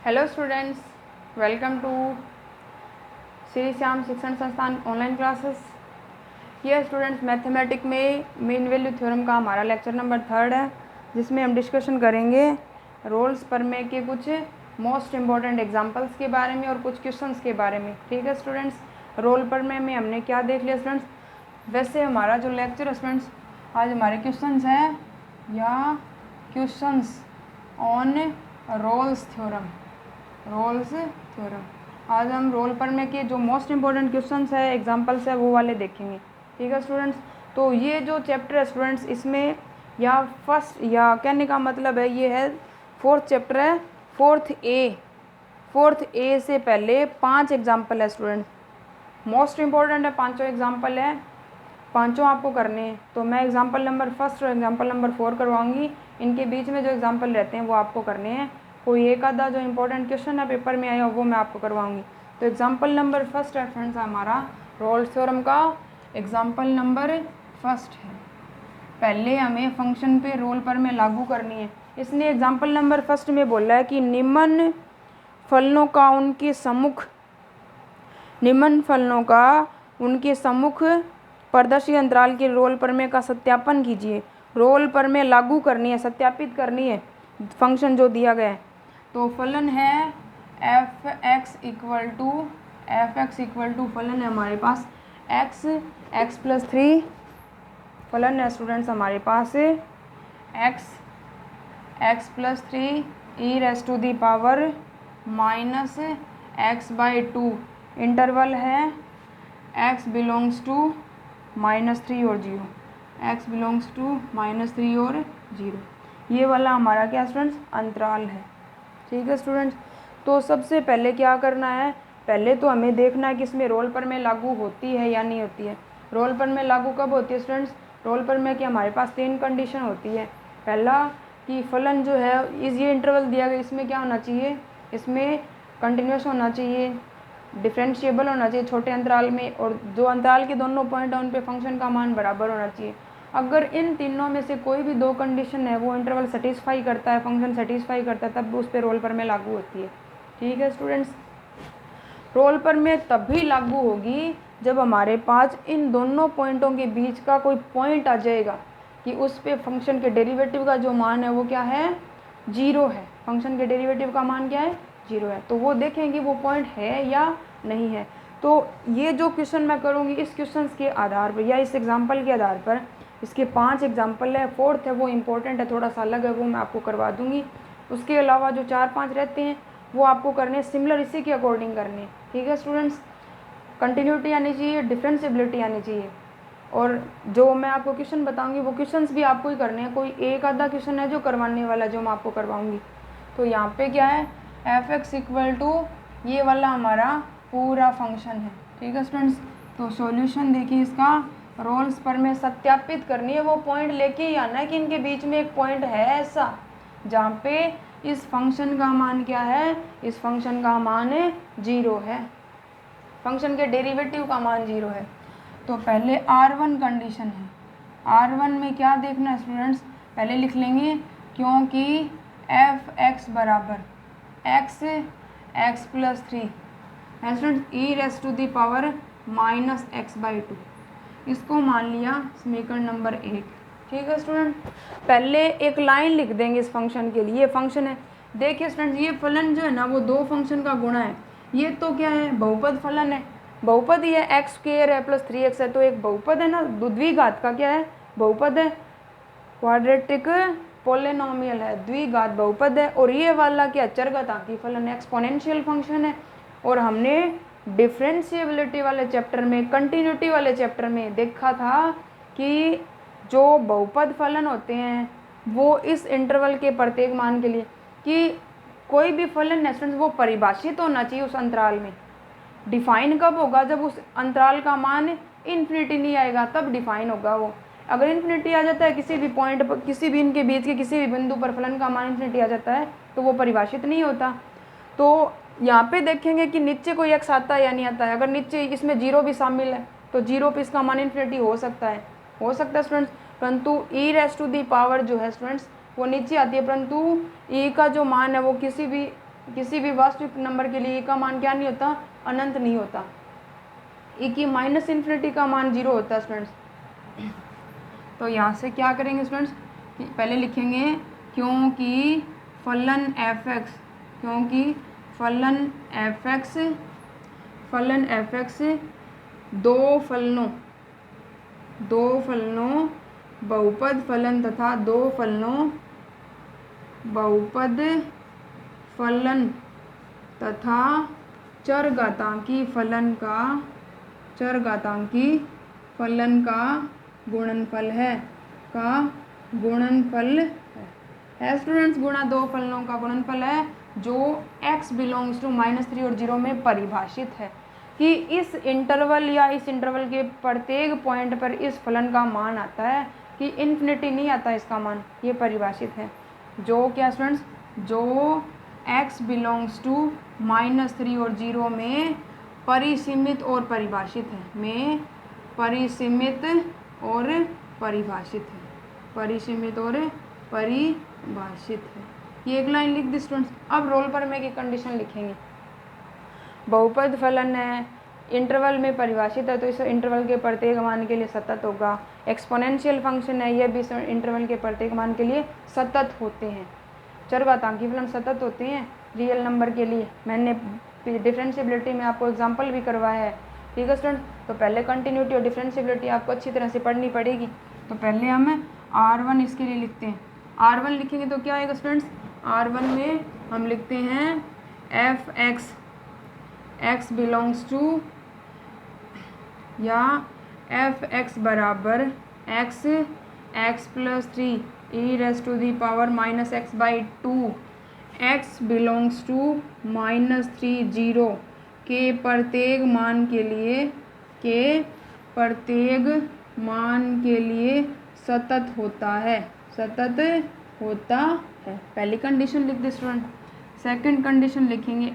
Hello students, welcome to Shri Shyam Shikshan Sansthan online classes. ये students mathematic में mean value theorem का हमारा लेक्चर नंबर 3 है, जिसमें हम डिस्कशन करेंगे रोल्स प्रमेय के कुछ मोस्ट इम्पॉर्टेंट एग्जांपल्स के बारे में और कुछ क्वेश्चंस के बारे में। ठीक है स्टूडेंट्स, रोल प्रमेय में हमने क्या देख लिया स्टूडेंट्स। वैसे हमारा जो लेक्चर है स्टूडेंट्स, आज हमारे क्वेश्चंस हैं या क्वेश्चंस ऑन रोल्स थ्योरम। आज हम रोल प्रमेय के जो मोस्ट इम्पोर्टेंट क्वेश्चंस है, एग्जांपल्स है, वो वाले देखेंगे। ठीक है स्टूडेंट्स, तो ये जो चैप्टर है स्टूडेंट्स, इसमें या फर्स्ट या कहने का मतलब है ये है फोर्थ चैप्टर है, फोर्थ ए से पहले 5 एग्जाम्पल है स्टूडेंट्स, मोस्ट इम्पोर्टेंट है। 5 एग्जाम्पल है, 5 आपको करने हैं। तो मैं एग्जाम्पल नंबर 1 और एग्जाम्पल नंबर 4 करवाऊंगी। इनके बीच में जो एग्जाम्पल रहते हैं वो आपको करने हैं। कोई एक आधा जो इंपॉर्टेंट क्वेश्चन है पेपर में आया वो मैं आपको करवाऊंगी। तो एग्जाम्पल नंबर 1 है फ्रेंड्स हमारा रोल्स थ्योरम का एग्जाम्पल नंबर 1 है। पहले हमें फंक्शन पे रोल प्रमेय लागू करनी है। इसने एग्जाम्पल नंबर 1 में बोला है कि निम्न फलनों का उनके सम्मुख प्रदर्शित अंतराल के रोल प्रमेय का सत्यापन कीजिए। रोल प्रमेय लागू करनी है, सत्यापित करनी है फंक्शन जो दिया गया है। तो फलन है एफ एक्स इक्वल टू फलन है हमारे पास x+3 फलन है स्टूडेंट्स हमारे पास x+3 e⁻⁻x/2 इंटरवल है x बिलोंग्स टू -3 और 0, x बिलोंग्स टू -3 और 0। ये वाला हमारा क्या स्टूडेंट्स अंतराल है। ठीक है स्टूडेंट्स, तो सबसे पहले क्या करना है, पहले तो हमें देखना है कि इसमें रोल प्रमेय लागू होती है या नहीं होती है। रोल प्रमेय लागू कब होती है स्टूडेंट्स, रोल प्रमेय की हमारे पास 3 कंडीशन होती है। पहला कि फलन जो है इस ये इंटरवल दिया गया, इसमें क्या होना चाहिए, इसमें कंटिन्यूस होना चाहिए, डिफरेंशिएबल होना चाहिए छोटे अंतराल में, और जो अंतराल के दोनों पॉइंट है उन पे फंक्शन का मान बराबर होना चाहिए। अगर इन तीनों में से कोई भी 2 कंडीशन है वो इंटरवल सेटिस्फाई करता है, फंक्शन सेटिस्फाई करता है, तब उस पर रोल प्रमेय लागू होती है। ठीक है स्टूडेंट्स, रोल प्रमेय तभी लागू होगी जब हमारे पास इन दोनों पॉइंटों के बीच का कोई पॉइंट आ जाएगा कि उस पे फंक्शन के डेरिवेटिव का जो मान है वो क्या है, 0 है। फंक्शन के डेरिवेटिव का मान क्या है, 0 है। तो वो देखेंगे वो पॉइंट है या नहीं है। तो ये जो क्वेश्चन मैं करूँगी इस क्वेश्चन के आधार पर या इस एग्जाम्पल के आधार पर, इसके 5 एग्जाम्पल है, 4th है वो इम्पोर्टेंट है, थोड़ा सा अलग है, वो मैं आपको करवा दूँगी। उसके अलावा जो 4-5 रहते हैं वो आपको करने सिमिलर इसी के अकॉर्डिंग करने। ठीक है स्टूडेंट्स, कंटिन्यूटी आनी चाहिए, डिफरेंशिएबिलिटी आनी चाहिए, और जो मैं आपको क्वेश्चन बताऊंगी वो क्वेश्चंस भी आपको ही करने हैं। कोई एक आधा क्वेश्चन है जो करवाने वाला जो मैं आपको करवाऊंगी। तो यहाँ पे क्या है, एफ एक्स इक्वल टू ये वाला हमारा पूरा फंक्शन है। ठीक है स्टूडेंट्स, तो सॉल्यूशन देखिए इसका, रोल्स प्रमेय सत्यापित करनी है, वो पॉइंट लेके ही आना है कि इनके बीच में एक पॉइंट है ऐसा जहाँ पे इस फंक्शन का मान क्या है, इस फंक्शन का मान 0 है, फंक्शन के डेरिवेटिव का मान 0 है। तो पहले R1 कंडीशन है। R1 में क्या देखना है स्टूडेंट्स, पहले लिख लेंगे क्योंकि एफ एक्स बराबर x+3 है स्टूडेंट e⁻⁻x/2, इसको मान लिया समीकरण नंबर 1। ठीक है स्टूडेंट, पहले एक लाइन लिख देंगे इस फंक्शन के लिए। फंक्शन है, देखिए स्टूडेंट ये फलन जो है ना वो 2 फंक्शन का गुणा है। ये तो क्या है, बहुपद फलन है, बहुपद ही है, x² है प्लस 3x है, तो एक बहुपद है ना, द्विघात का क्या है, बहुपद है, क्वाड्रेटिक पोलिनोमियल है, द्विघात बहुपद है। और ये वाला क्या, चरघातांकी फलन, एक्सपोनेंशियल फंक्शन है। और हमने डिफरेंशिएबिलिटी वाले चैप्टर में, कंटिन्यूटी वाले चैप्टर में देखा था कि जो बहुपद फलन होते हैं वो इस इंटरवल के प्रत्येक मान के लिए, कि कोई भी फलन स्टूडेंट्स वो परिभाषित होना चाहिए उस अंतराल में। डिफाइन कब होगा, जब उस अंतराल का मान इन्फिनिटी नहीं आएगा तब डिफाइन होगा वो। अगर इन्फिनिटी आ जाता है किसी भी पॉइंट पर, किसी भी इनके बीच के किसी भी बिंदु पर फलन का मान इन्फिनिटी आ जाता है तो वो परिभाषित नहीं होता। तो यहाँ पे देखेंगे कि नीचे कोई x आता है या नहीं आता है। अगर नीचे इसमें 0 भी शामिल है तो 0 पे इसका मान इन्फिनिटी हो सकता है स्टूडेंट्स, परंतु e⁻ जो है स्टूडेंट्स वो नीचे आती है, परंतु e का जो मान है वो किसी भी किसी भी वास्तविक नंबर के लिए का मान क्या नहीं होता, अनंत नहीं होता। e की माइनस इन्फिनिटी का मान 0 होता है स्टूडेंट्स। तो यहाँ से क्या करेंगे स्टूडेंट्स, पहले लिखेंगे क्योंकि फलन एफ एक्स दो फलनों बहुपद फलन तथा दो फलनों बहुपद फलन तथा चरघातांकी फलन का गुणनफल है स्टूडेंट्स। गुणा दो फलनों का गुणनफल है जो x बिलोंग्स टू -3 और 0 में परिभाषित है कि इस इंटरवल या इस इंटरवल के प्रत्येक पॉइंट पर इस फलन का मान आता है कि इन्फिनिटी नहीं आता इसका मान, ये परिभाषित है। जो क्या स्टूडेंट्स, जो x बिलोंग्स टू -3 और 0 में परिसीमित और परिभाषित है। ये एक लाइन लिख दी स्टूडेंट्स। अब रोल पर में की कंडीशन लिखेंगे। बहुपद फलन है, इंटरवल में परिभाषित है तो इस इंटरवल के प्रत्येक मान के लिए सतत होगा। एक्सपोनेंशियल फंक्शन है, यह भी इस इंटरवल के प्रत्येक मान के लिए सतत होते हैं। चरघातांकी फलन सतत होते हैं रियल नंबर के लिए। मैंने डिफरेंशिएबिलिटी में आपको एग्जांपल भी करवाया है, ठीक है स्टूडेंट। तो पहले कंटिन्यूटी और डिफरेंशिएबिलिटी आपको अच्छी तरह से पढ़नी पड़ेगी। तो पहले हम R1 इसके लिए लिखते हैं। R1 लिखेंगे तो क्या आएगा स्टूडेंट्स, R1 में हम लिखते हैं एफ एक्स बिलोंग्स टू या एफ एक्स बराबर X plus 3 e⁻⁻x/2 x belongs to -3 0 के प्रत्येक मान के लिए सतत होता है। पहली कंडीशन लिख दे स्टूडेंट। सेकंड कंडीशन लिखेंगे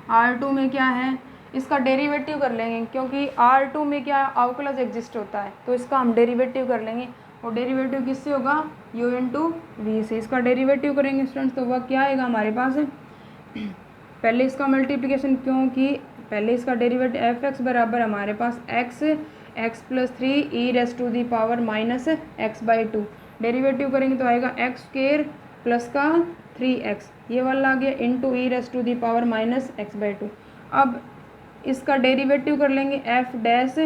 R2 में क्या है, इसका डेरिवेटिव कर लेंगे क्योंकि R2 में क्या अवकलज एग्जिस्ट होता है तो इसका हम डेरिवेटिव कर लेंगे। और डेरिवेटिव किससे होगा, u इंटू वी से। इसका डेरिवेटिव करेंगे स्टूडेंट्स तो वह क्या आएगा हमारे पास, पहले इसका मल्टीप्लिकेशन, क्योंकि पहले इसका डेरिवेटिव एफ एक्स बराबर हमारे पास एक्स प्लस 3 e⁻⁻x/2। डेरिवेटिव करेंगे तो आएगा x² प्लस का 3x, ये वाला आ गया, इंटू e⁻⁻x/2। अब इसका डेरिवेटिव कर लेंगे एफ डैश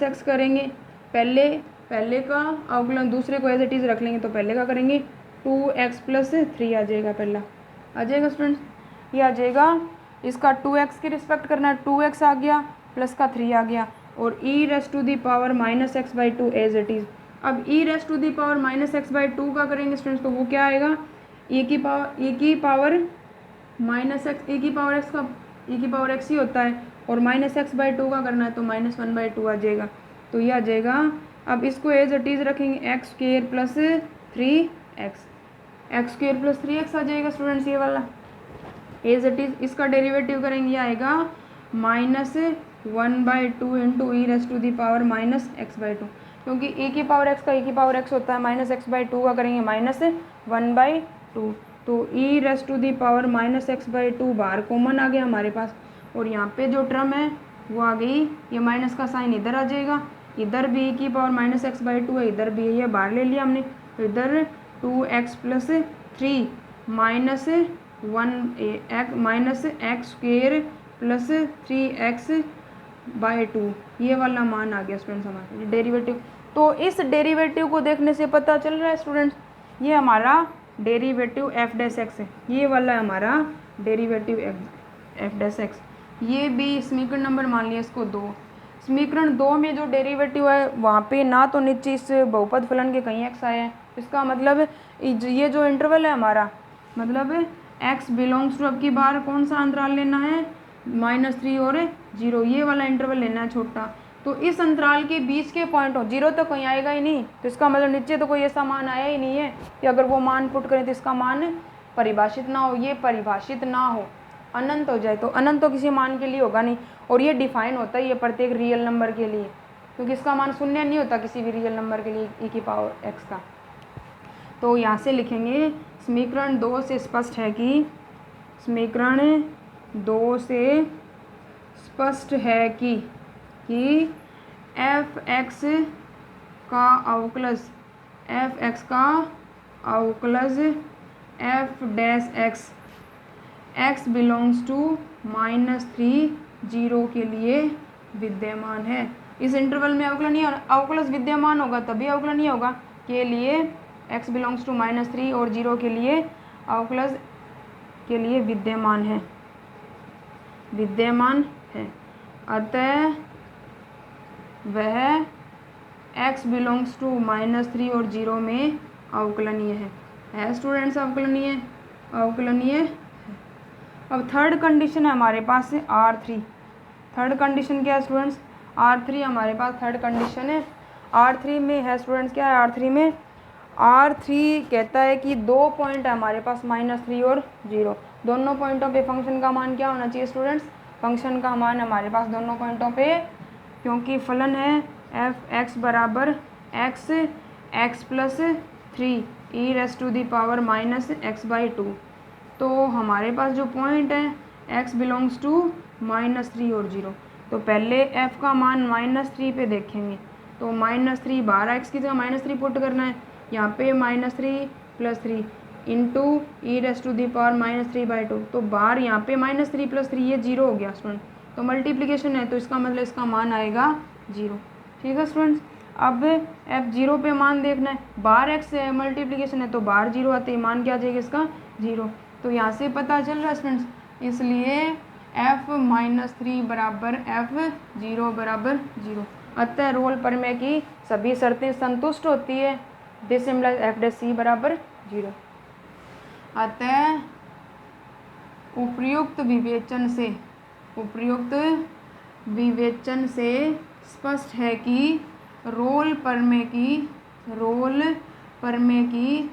एक्स करेंगे। पहले का अवकलन दूसरे को एज इट इज़ रख लेंगे तो पहले का करेंगे 2x प्लस 3 आ जाएगा, पहला आ जाएगा स्टूडेंट्स, ये आ जाएगा। इसका 2x की रिस्पेक्ट करना है, 2x आ गया प्लस का 3 आ गया और e⁻⁻x/2 एज इट इज़। अब e⁻⁻x/2 का करेंगे स्टूडेंट्स तो वो क्या आएगा, e की पावर x ही होता है और -x/2 का करना है तो -1/2 आ जाएगा, तो ये आ जाएगा। अब इसको एज इट इज़ रखेंगे x² प्लस 3x आ जाएगा स्टूडेंट्स, ये वाला एज इट इज़। इसका डेरिवेटिव करेंगे, ये आएगा -1/2 इंटू e⁻⁻x/2, क्योंकि e की पावर x का e की पावर x होता है, -x/2 का करेंगे -1/2, तो e⁻⁻x/2 बाहर कॉमन आ गया हमारे पास और यहाँ पे जो टर्म है वो आ गई, ये माइनस का साइन इधर आ जाएगा, इधर भी e⁻⁻x/2 है, इधर भी ये बाहर ले लिया हमने, तो इधर 2x plus 3 -x² plus 3x/2, ये वाला मान आ गया स्टूडेंट्स हमारा डेरिवेटिव। तो इस डेरिवेटिव को देखने से पता चल रहा है स्टूडेंट्स, ये हमारा डेरिवेटिव एफ डैश एक्स है, ये वाला है हमारा डेरिवेटिव एफ डैश एक्स। ये भी समीकरण नंबर मान लिया इसको 2। समीकरण 2 में जो डेरिवेटिव है वहाँ पे ना तो नीचे इस बहुपद फलन के कहीं x आए हैं, इसका मतलब ये जो इंटरवल है हमारा, मतलब x बिलोंग्स टू, अब की बार कौन सा अंतराल लेना है, -3 और 0, ये वाला इंटरवल लेना है छोटा। तो इस अंतराल के बीच के पॉइंट हो, 0 तो कहीं आएगा ही नहीं, तो इसका मतलब नीचे तो कोई ऐसा मान आया ही नहीं है कि अगर वो मान पुट करें तो इसका मान परिभाषित ना हो। ये परिभाषित ना हो, अनंत हो जाए तो अनंत तो किसी मान के लिए होगा नहीं, और ये डिफाइन होता है ये प्रत्येक रियल नंबर के लिए, क्योंकि इसका मान शून्य नहीं होता किसी भी रियल नंबर के लिए e की पावर x का। तो यहाँ से लिखेंगे समीकरण 2 से स्पष्ट है कि समीकरण 2 से स्पष्ट है कि एफ एक्स का अवकलज F dash X belongs to -3 0 के लिए विद्यमान है। इस इंटरवल में अवकलज विद्यमान होगा तभी अवकलनीय होगा। के लिए x बिलोंग्स टू -3 और 0 के लिए अवकलज के लिए विद्यमान है। अतः वह x बिलोंग्स टू -3 और 0 में अवकलनीय है स्टूडेंट्स, अवकलनीय है। अब थर्ड कंडीशन है हमारे पास R3। थर्ड कंडीशन क्या है स्टूडेंट्स? R3 हमारे पास थर्ड कंडीशन है। R3 में है स्टूडेंट्स, क्या है R3 में? R3 कहता है कि 2 पॉइंट है हमारे पास -3 और 0। दोनों पॉइंटों पे फंक्शन का मान क्या होना चाहिए स्टूडेंट्स? फंक्शन का मान हमारे पास दोनों पॉइंटों पे, क्योंकि फलन है एफ एक्स बराबर एक्स प्लस 3 e⁻⁻x/2। तो हमारे पास जो पॉइंट है x बिलोंग्स टू -3 और 0। तो पहले f का मान -3 पे देखेंगे। तो -3 बाहर x की जगह -3 पुट करना है। यहाँ पे -3 + 3 इंटू e⁻⁻3/2। तो बाहर यहाँ पे -3 + 3 ये 0 हो गया स्टूडेंट। तो मल्टीप्लिकेशन है तो इसका मतलब इसका मान आएगा 0। ठीक है स्टूडेंट्स। अब f0 पे मान देखना है। बाहर x है, मल्टीप्लिकेशन है तो बाहर 0 आते ही मान क्या आ जाएगा इसका? 0। तो यहाँ से पता चल रहा है स्टूडेंट्स, इसलिए f-3 बराबर f0 बराबर 0। अतः रोल प्रमेय की सभी शर्तें संतुष्ट होती है। दिस इम्प्लाइज f' बराबर 0। अतः उपर्युक्त विवेचन से स्पष्ट है कि रोल प्रमेय की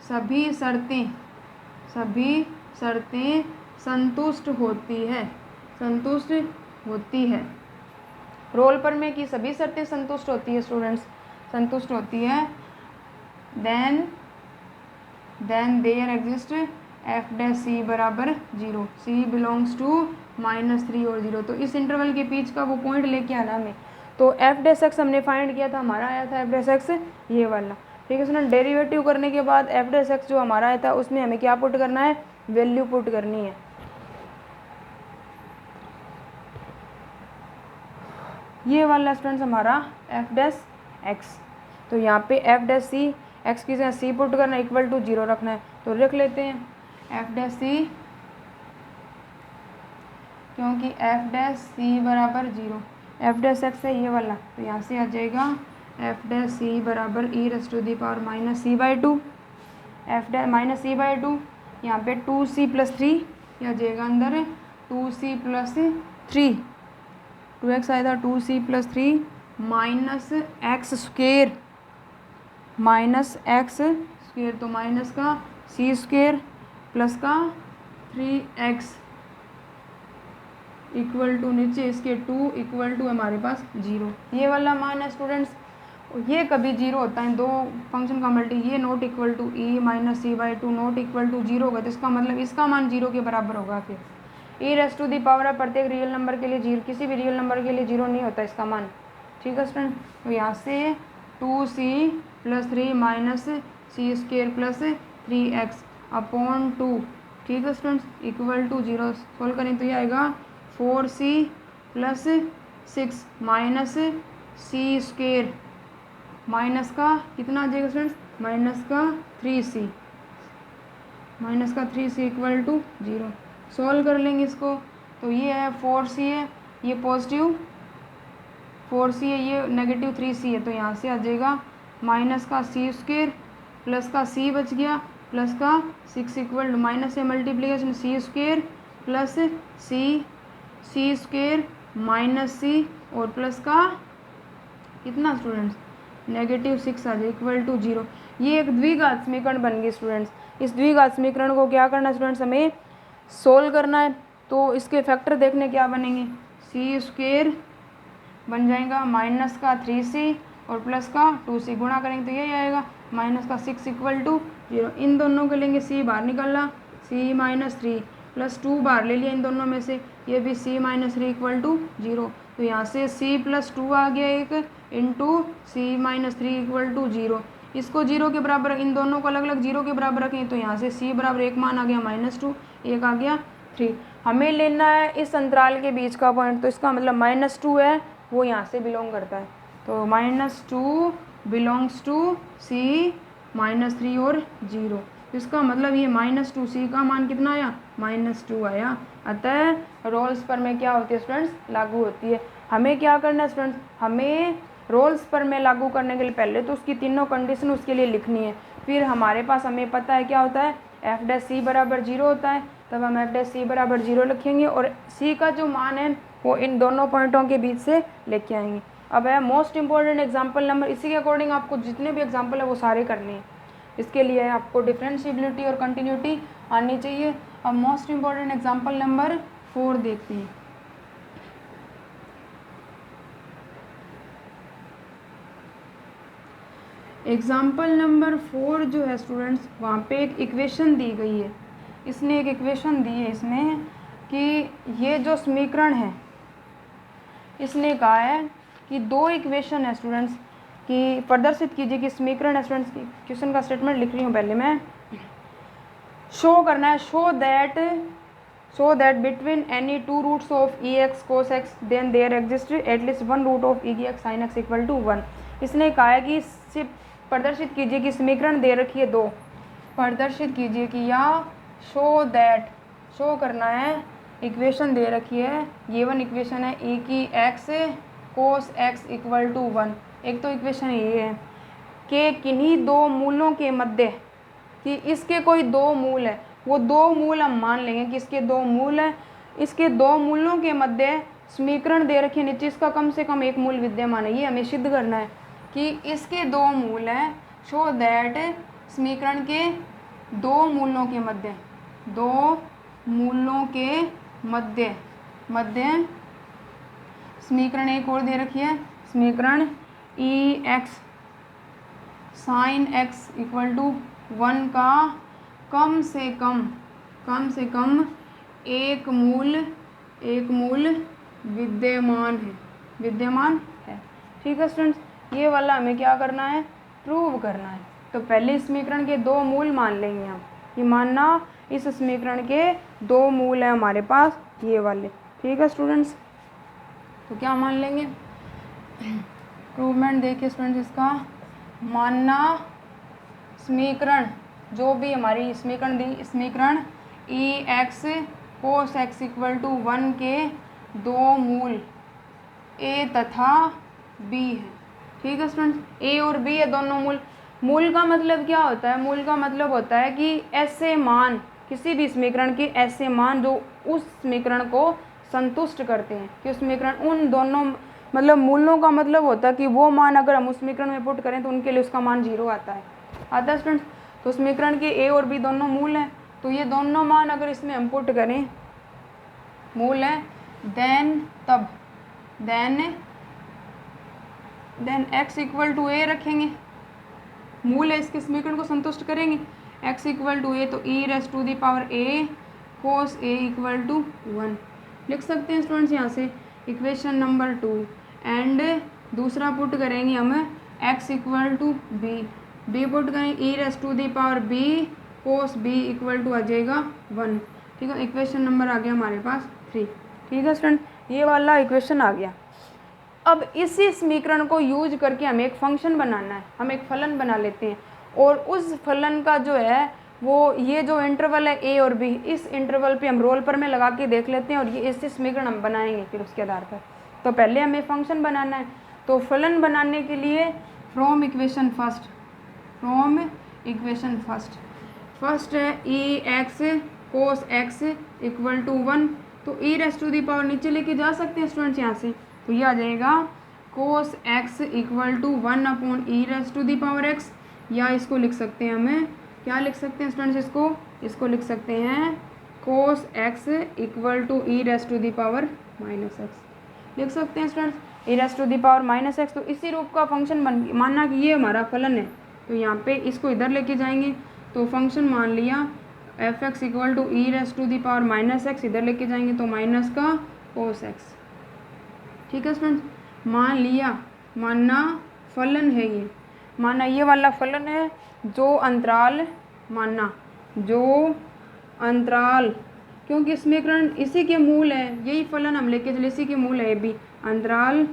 सभी शर्तें संतुष्ट होती है। रोल प्रमेय की सभी शर्तें संतुष्ट होती है स्टूडेंट्स, संतुष्ट होती है। देन देयर एग्जिस्ट f' बराबर 0। c बिलोंग्स टू -3 और 0। तो इस इंटरवल के बीच का वो पॉइंट लेके आना हमें। तो f' हमने फाइंड किया था, हमारा आया था f' ये वाला। ठीक है स्टूडेंट। डेरिवेटिव करने के बाद f' जो हमारा आया था उसमें हमें क्या पुट करना है? वैल्यू पुट करनी है। ये वाला स्टूडेंट्स हमारा f'। तो यहाँ पे f' x की जगह c पुट करना इक्वल टू 0 रखना है। तो रख लेते हैं f', क्योंकि f' बराबर 0 f' है ये वाला। तो यहाँ से आ जाएगा f' बराबर e⁻⁻c/2 -c/2। यहाँ पे 2c + 3 आ जाएगा अंदर 2c + 3 2x आया था 2c + 3 -x²। तो माइनस का c² प्लस का 3x इक्वल टू नीचे इसके 2 इक्वल टू हमारे पास 0। ये वाला मान है स्टूडेंट्स। ये कभी 0 होता है, दो फंक्शन का मल्टी। ये not equal to e⁻c/2 not equal to 0 होगा, तो इसका मतलब इसका मान 0 के बराबर होगा। फिर e⁻⁻ प्रत्येक रियल नंबर के लिए 0, किसी भी रियल नंबर के लिए 0 नहीं होता इसका मान। ठीक है स्टूडेंट। तो यहाँ से 2c + 3 -c² प्लस 3x/2। ठीक है स्टूडेंट्स, इक्वल टू 0। सोल्व करें तो ये आएगा 4c + 6 -c² माइनस का कितना आ जाएगा students? -3c equal to 0। Solve कर लेंगे इसको। तो ये है 4c है, ये पॉजिटिव 4c है, ये नेगेटिव 3c है। तो यहाँ से आ जाएगा माइनस का c² प्लस का c बच गया प्लस का 6 इक्वल टू माइनस से multiplication c² plus c² minus c और प्लस का कितना स्टूडेंट्स? -6 आ जाए इक्वल टू 0। ये एक द्विघात समीकरण बन गई स्टूडेंट्स। इस द्विघात समीकरण को क्या करना है स्टूडेंट्स? हमें सोल्व करना है। तो इसके फैक्टर देखने क्या बनेंगे? c² बन जाएगा माइनस का 3c और प्लस का 2c, गुणा करेंगे तो यही आएगा माइनस का 6 इक्वल टू 0। इन दोनों को लेंगे, c बाहर निकाला, c माइनस 3 प्लस 2 बाहर ले लिया इन दोनों में से, ये भी c माइनस 3 इक्वल टू 0। तो यहाँ से c प्लस 2 आ गया एक, into c minus 3 equal to 0। इसको 0 के बराबर, इन दोनों को अलग अलग 0 के बराबर रखें, तो यहाँ से c बराबर एक मान आ गया -2, एक आ गया 3। हमें लेना है इस अंतराल के बीच का पॉइंट, तो इसका मतलब -2 है, वो यहाँ से बिलोंग करता है। तो -2 बिलोंग्स टू c -3 और 0। इसका मतलब ये -2, c का मान कितना आया, -2 आया। अतः रोल्स पर में क्या होती है स्टूडेंट्स, लागू होती है। हमें क्या करना है स्टूडेंट्स, हमें रोल्स पर में लागू करने के लिए पहले तो उसकी तीनों कंडीशन उसके लिए लिखनी है। फिर हमारे पास हमें पता है क्या होता है, एफ डैश सी बराबर 0 होता है, तब हम एफ डैश सी बराबर 0 लिखेंगे और सी का जो मान है वो इन दोनों पॉइंटों के बीच से लेके आएंगे। अब है मोस्ट इंपॉर्टेंट एग्जाम्पल नंबर, इसी के अकॉर्डिंग आपको जितने भी एग्जाम्पल है वो सारे करने हैं। इसके लिए आपको डिफरेंशिएबिलिटी और कंटिन्यूटी आनी चाहिए। अब मोस्ट इंपॉर्टेंट एग्जाम्पल नंबर 4 देखते हैं। एग्जाम्पल नंबर 4 जो है स्टूडेंट्स, वहाँ पे एक इक्वेशन दी गई है। इसने एक इक्वेशन दी है इसमें कि ये जो समीकरण है, इसने कहा है कि दो इक्वेशन है स्टूडेंट्स कि प्रदर्शित कीजिए कि समीकरण है स्टूडेंट्स की। क्वेश्चन का स्टेटमेंट लिख रही हूँ पहले मैं, शो करना है, show that between any two roots of E x cos X then there exist at least one root of E x sine x equal to 1। इसने कहा है कि सिर्फ प्रदर्शित कीजिए कि समीकरण दे रखी है दो, प्रदर्शित कीजिए कि या शो दैट, शो करना है, इक्वेशन दे रखी है, ये वन इक्वेशन है e की x cos x equal to 1। एक तो इक्वेशन ये है कि किन्हीं दो मूलों के मध्य, कि इसके कोई दो मूल है, वो दो मूल हम मान लेंगे कि इसके दो मूल है, इसके दो मूलों के मध्य समीकरण दे रखी है, नीचे इसका कम से कम एक मूल विद्यमान है। ये हमें सिद्ध करना है कि इसके दो मूल हैं। शो दैट समीकरण के दो मूलों के मध्य, दो मूलों के मध्य समीकरण एक और दे रखी है, समीकरण e x sine x equal to 1 का कम से कम एक मूल विद्यमान है। ठीक है स्टूडेंट्स, ये वाला हमें क्या करना है, प्रूव करना है। तो पहले समीकरण के दो मूल मान लेंगे हम, ये मानना इस समीकरण के दो मूल है हमारे पास, ये वाले। ठीक है स्टूडेंट्स, तो क्या मान लेंगे, प्रूवमेंट देखिए स्टूडेंट्स, इसका मानना समीकरण, जो भी हमारी समीकरण दी, समीकरण e x cos x equal to 1 के दो मूल ए तथा बी है। ठीक है स्टूडेंट्स, ए और बी है दोनों मूल। मूल का मतलब क्या होता है, मूल का मतलब होता है कि ऐसे मान, किसी भी समीकरण के ऐसे मान जो उस समीकरण को संतुष्ट करते हैं, कि उस समीकरण उन दोनों, मतलब मूलों का मतलब होता है कि वो मान अगर हम उस समीकरण में पुट करें तो उनके लिए उसका मान 0 आता है स्टूडेंट्स। तो समीकरण के ए और बी दोनों मूल हैं, तो ये दोनों मान अगर इसमें हम पुट करें, मूल है, देन x इक्वल टू ए रखेंगे, मूल है, इसके समीकरण को संतुष्ट करेंगे, x इक्वल टू ए, तो e raise to the power a cos a equal to 1 लिख सकते हैं स्टूडेंट्स यहाँ से, इक्वेशन नंबर 2। एंड दूसरा पुट करेंगे हम x equal to b put करेंगे, e raise to the power b cos b equal to आ जाएगा 1। ठीक है, इक्वेशन नंबर आ गया हमारे पास 3। ठीक है स्टूडेंट, ये वाला इक्वेशन आ गया। अब इसी समीकरण को यूज करके हमें एक फंक्शन बनाना है, हम एक फलन बना लेते हैं, और उस फलन का जो है वो, ये जो इंटरवल है ए और बी, इस इंटरवल पे हम रोल पर में लगा के देख लेते हैं और ये इसी समीकरण हम बनाएंगे फिर उसके आधार पर। तो पहले हमें फंक्शन बनाना है, तो फलन बनाने के लिए फ्रॉम इक्वेशन फर्स्ट है e x cos x equal to 1, तो e raise to the power नीचे लेके जा सकते हैं स्टूडेंट्स यहाँ से, तो ये आ जाएगा cos x equal to 1 upon E raise to the power X, या इसको लिख सकते हैं, हमें क्या लिख सकते हैं स्टूडेंट्स, इसको लिख सकते हैं cos x equal to E raise to the power minus X लिख सकते हैं students, E raise to the power minus X. तो इसी रूप का फंक्शन मानना कि ये हमारा फलन है, तो यहाँ पे इसको इधर लेके जाएंगे तो फंक्शन मान लिया F X equal to E raise to the power minus X, इधर लेके जाएंगे तो माइनस का कोस एक्स। ठीक है स्टूडेंट्स, मान लिया, माना फलन है ये, माना ये वाला फलन है जो अंतराल, माना जो अंतराल, क्योंकि समीकरण इसी के मूल है, यही फलन हम लेके चले, इसी के मूल है ए बी, अंतराल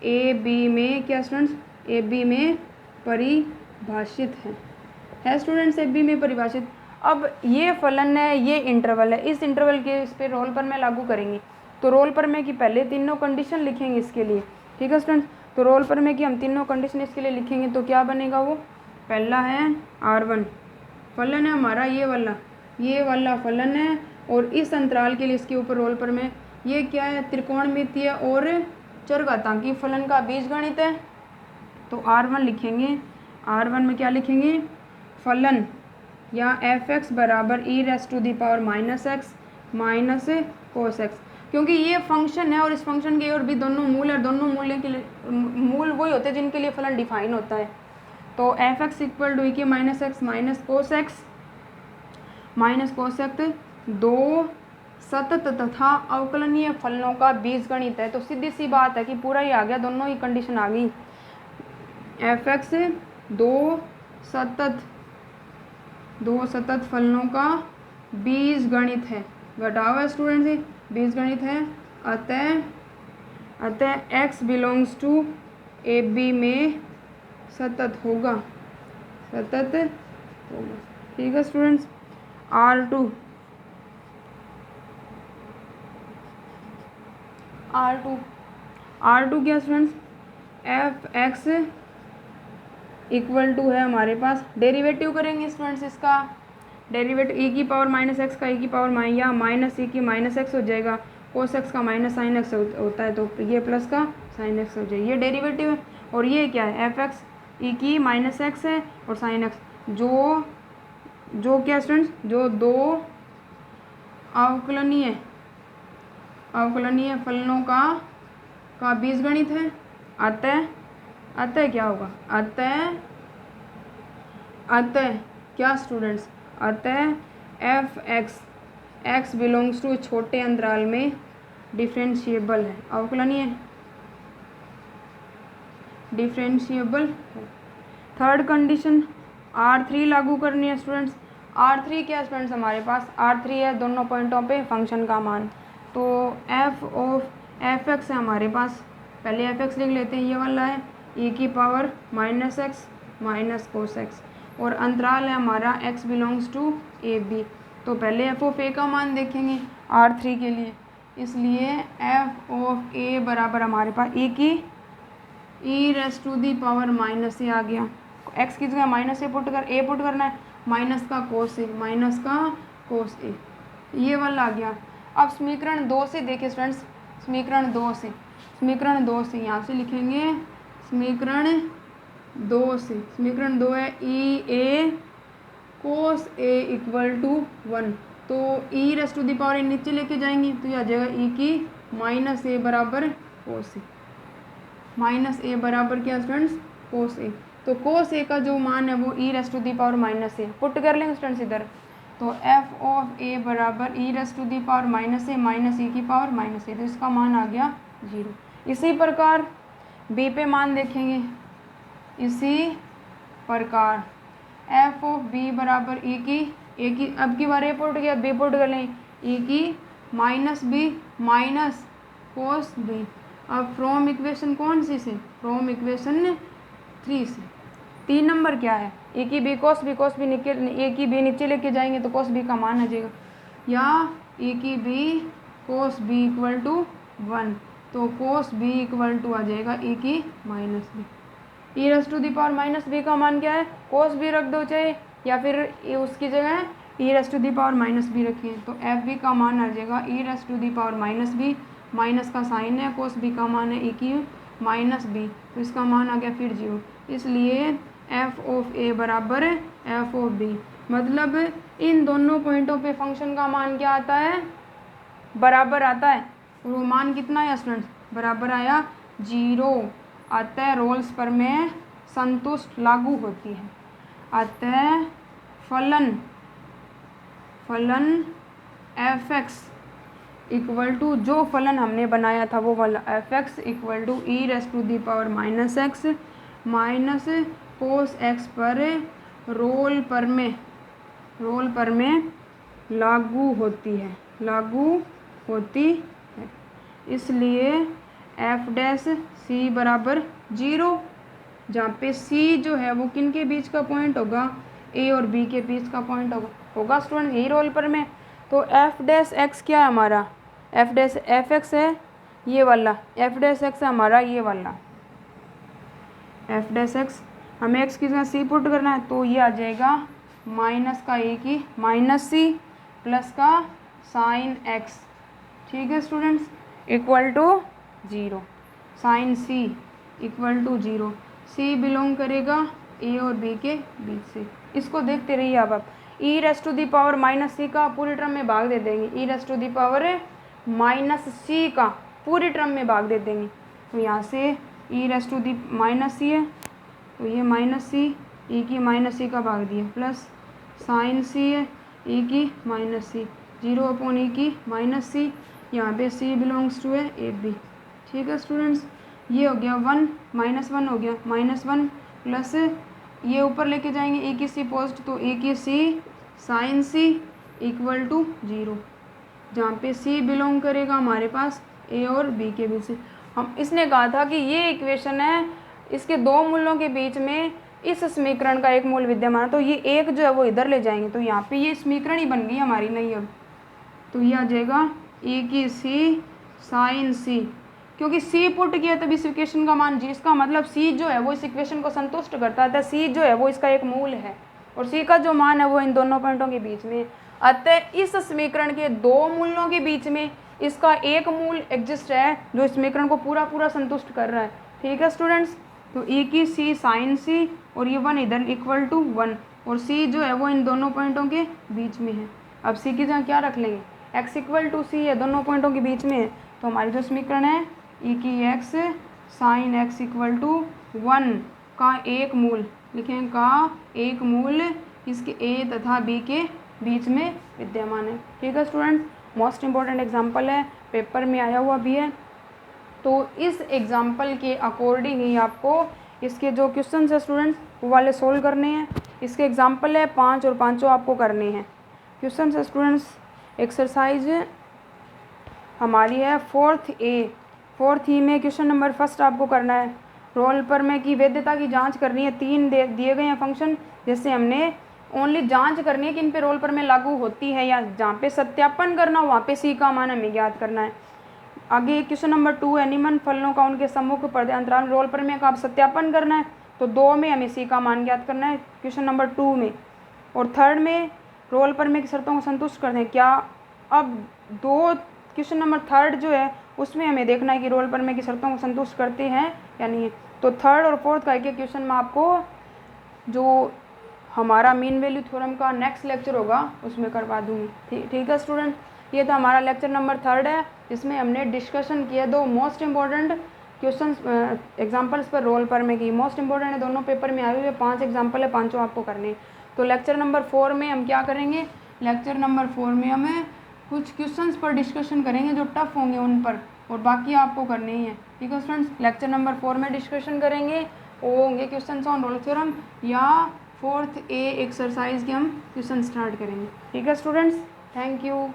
ए बी में क्या स्टूडेंट्स, ए बी में परिभाषित है स्टूडेंट्स, ए बी में परिभाषित। अब ये फलन है, ये इंटरवल है, इस इंटरवल के इस पे रोल पर में लागू करेंगे तो रोल पर में कि पहले तीनों कंडीशन लिखेंगे इसके लिए। ठीक है स्टूडेंट्स, तो रोल पर में कि हम तीनों कंडीशन इसके लिए लिखेंगे तो क्या बनेगा, वो पहला है R1 फलन है हमारा, ये वाला फलन है, और इस अंतराल के लिए इसके ऊपर रोल पर में ये क्या है, त्रिकोणमितीय और चरघातांकी फलन का बीजगणित है। तो R1 लिखेंगे, R1 में क्या लिखेंगे, फलन या एफ एक्स बराबर e raise to the power minus x minus cos x, क्योंकि ये फंक्शन है और इस फंक्शन के और भी दोनों मूल है, दोनों मूल्यों के लिए मूल वही होते हैं जिनके लिए फलन डिफाइन होता है। तो एफ एक्स इक्वल टू ई के minus x minus cos x दो सतत तथा अवकलनीय फलनों का बीजगणित है। तो सीधी सी बात है कि पूरा ही आ गया, दोनों ही कंडीशन आ गई। एफ एक्स दो सतत फलनों का बीजगणित है, घटाओ है स्टूडेंट्स, बीजगणित है, अतः x belongs to A B में सतत होगा। ठीक है स्टूडेंट्स, R2 क्या students, F X equal to है हमारे पास, डेरिवेटिव करेंगे स्टूडेंट्स, इसका डेरिवेटिव ई की पावर माइनस एक्स का ई की पावर या माइनस ई की माइनस एक्स हो जाएगा, कोस एक्स का माइनस साइन एक्स होता है तो ये प्लस का साइन एक्स हो जाएगा, ये डेरिवेटिव है। और ये क्या है, एफ एक्स ई की माइनस एक्स है और साइन एक्स, जो क्या स्टूडेंट्स, जो दो अवकलनीय फलनों का बीजगणित है। अतः क्या होगा, अतः क्या स्टूडेंट्स, अतः एफ एक्स बिलोंग्स टू छोटे अंतराल में डिफरेंशिएबल है, अवकलनीय डिफरेंशिएबल है। थर्ड कंडीशन R3 लागू करनी है स्टूडेंट्स। R3 क्या स्टूडेंट्स, हमारे पास R3 है दोनों पॉइंटों पे फंक्शन का मान, तो एफ एक्स है हमारे पास, पहले एफ एक्स लिख लेते हैं, ये वाला है e की power minus x minus cos X, और अंतराल है हमारा x belongs to A B. तो पहले एफ ऑफ ए का मान देखेंगे R3 के लिए, इसलिए एफ ऑफ ए बराबर हमारे पास e raise to the power minus a आ गया, x की जगह माइनस ए पुट करना है, माइनस का कोस ए, ये वाला आ गया। अब समीकरण 2 से देखिए स्टूडेंट्स, समीकरण दो से यहाँ से लिखेंगे, समीकरण 2 है ई ए कोस ए इक्वल टू 1, तो e raise to the power नीचे लेके जाएंगे तो ये आ जाएगा ई की माइनस ए बराबर कोस ए, माइनस ए बराबर क्या स्टूडेंट्स, कोस ए। तो कोस ए का जो मान है वो e raise to the power minus a put कर लेंगे स्टूडेंट्स इधर, तो एफ ऑफ ए बराबर e raise to the power minus a minus e की पावर माइनस ए, तो इसका मान आ गया 0। इसी प्रकार बी पे मान देखेंगे, इसी प्रकार एफ ऑफ बी बराबर ए की अब की बार ए पुट गया, बी पुट कर लें, ई की minus B minus cos B. अब फ्रॉम इक्वेशन कौन सी से, फ्रॉम इक्वेशन 3 से, 3 नंबर क्या है, ए की बी कोस बी ए की बी नीचे लेके जाएंगे तो कोस बी का मान आ जाएगा, या ए की B cos B equal to 1, तो कोस बी इक्वल टू आ जाएगा ए की minus B. E raise to the power minus B का मान क्या है, कोस बी रख दो चाहे, या फिर उसकी जगह e raise to the power minus b रखिए, तो एफ बी का मान आ जाएगा e raise to the power minus B, minus का साइन है, कोस बी का मान है ए की माइनस बी, तो इसका मान आ गया फिर 0। इसलिए एफ ऑफ ए बराबर एफ ऑफ बी, मतलब इन दोनों पॉइंटों पे फंक्शन का मान क्या आता है, बराबर आता है, और वो मान कितना है स्टूडेंट्स, बराबर आया 0। अतः रोल्स पर में संतुष्ट लागू होती है। अतः फलन एफ एक्स इक्वल टू, जो फलन हमने बनाया था वो वाला F X equal to E raise to the power minus x minus cos X पर रोल पर में लागू होती है। इसलिए एफ डैश सी बराबर 0, जहाँ पे सी जो है वो किन के बीच का पॉइंट होगा, ए और बी के बीच का पॉइंट होगा स्टूडेंट यही रोल पर में। तो एफ डैश एक्स क्या है हमारा, एफ डैश एफ एक्स है ये वाला, एफ डैश एक्स है हमारा ये वाला, एफ डैश एक्स हमें एक्स की जगह सी पुट करना है, तो ये आ जाएगा माइनस का ए की माइनस सी प्लस का साइन एक्स, ठीक है students, equal to 0, sine C equal to 0, C belong करेगा ए और बी के बीच से। इसको देखते रहिए आप e raise to the power minus c का पूरी टर्म में भाग दे देंगे, e raise to the power minus c का पूरी टर्म में भाग दे देंगे। तो यहाँ से ई रेस टू दी माइनस सी है, तो ये माइनस सी ई की माइनस सी का भाग दिया, प्लस साइन सी है ई की माइनस सी, 0 अपॉन ई की माइनस सी, यहाँ पे सी बिलोंग्स टू है ए बी, ठीक है स्टूडेंट्स। ये हो गया 1 -1 हो गया -1 प्लस ये ऊपर लेके जाएंगे ए की सी पोस्ट, तो ए की सी साइन सी इक्वल टू 0, जहाँ पे सी बिलोंग करेगा हमारे पास ए और बी के बीच से। हम इसने कहा था कि ये इक्वेशन है, इसके दो मूलों के बीच में इस समीकरण का एक मूल विद्यमान है, तो ये एक जो है वो इधर ले जाएंगे, तो यहाँ पे ये समीकरण ही बन गई हमारी नहीं अब, तो ये आ जाएगा ए की सी साइन सी, क्योंकि सी पुट किया तब इस इक्वेशन का मान जी, इसका मतलब सी जो है वो इस इक्वेशन को संतुष्ट करता है, सी जो है वो इसका एक मूल है और सी का जो मान है वो इन दोनों पॉइंटों के बीच में। अतः इस समीकरण के दो मूलों के बीच में इसका एक मूल एग्जिस्ट है जो इस समीकरण को पूरा संतुष्ट कर रहा है, ठीक है स्टूडेंट्स। तो ए की सी साइन सी और ये 1 इधर इक्वल टू 1, और सी जो है वो इन दोनों पॉइंटों के बीच में है। अब सी की जगह क्या रख लेंगे, एक्स इक्वल टू सी है, दोनों पॉइंटों के बीच में है, तो हमारी जो समीकरण है ई की X sine x equal to 1 का एक मूल लिखें, का एक मूल इसके ए तथा बी के बीच में विद्यमान है, ठीक है स्टूडेंट। मोस्ट इम्पॉर्टेंट एग्जाम्पल है, पेपर में आया हुआ भी है, तो इस एग्जाम्पल के अकॉर्डिंग ही आपको इसके जो क्वेश्चन है स्टूडेंट्स वो वाले सोल्व करने हैं। इसके एग्जाम्पल है 5 और पाँचों आपको करने हैं। क्वेश्चन है स्टूडेंट्स, एक्सरसाइज हमारी है 4th ए, 4th ई में क्वेश्चन नंबर फर्स्ट आपको करना है, रोल पर में की वैधता की जांच करनी है। 3 दिए गए हैं फंक्शन, जैसे हमने ओनली जांच करनी है कि इन पे रोल पर में लागू होती है, या जहाँ पे सत्यापन करना हो वहाँ पे सी का मान हमें ज्ञात करना है। आगे क्वेश्चन नंबर 2 है, निम्न फलनों का उनके सम्मुख पर्दे अंतराल रोल पर में का आप सत्यापन करना है, तो 2 में हमें सी का मान ज्ञात करना है क्वेश्चन नंबर 2 में। और 3rd में रोल पर में की शर्तों को संतुष्ट कर दें क्या। अब 2 क्वेश्चन नंबर 3rd जो है उसमें हमें देखना है कि रोल पर में की शर्तों को संतुष्ट करते हैं या नहीं है। तो 3rd और 4th का एक क्वेश्चन में आपको जो हमारा मीन वैल्यू थ्योरम का नेक्स्ट लेक्चर होगा उसमें करवा दूँगी, ठीक है स्टूडेंट। ये तो हमारा लेक्चर नंबर 3rd है, जिसमें हमने डिस्कशन किया 2 मोस्ट इम्पॉर्टेंट क्वेश्चन एग्जाम्पल्स पर रोल पर में की। मोस्ट इम्पॉर्टेंट है, दोनों पेपर में आए हुए 5 एग्जाम्पल है, 5 आपको करने। तो लेक्चर नंबर 4 में हम क्या करेंगे, लेक्चर नंबर 4 में हमें कुछ क्वेश्चंस पर डिस्कशन करेंगे जो टफ होंगे उन पर, और बाकी आपको करने ही है, ठीक है स्टूडेंट्स। लेक्चर नंबर 4 में डिस्कशन करेंगे, वो होंगे क्वेश्चन ऑन रोल थ्योरम, या 4th ए एक्सरसाइज के हम क्वेश्चन स्टार्ट करेंगे, ठीक है स्टूडेंट्स। Thank you.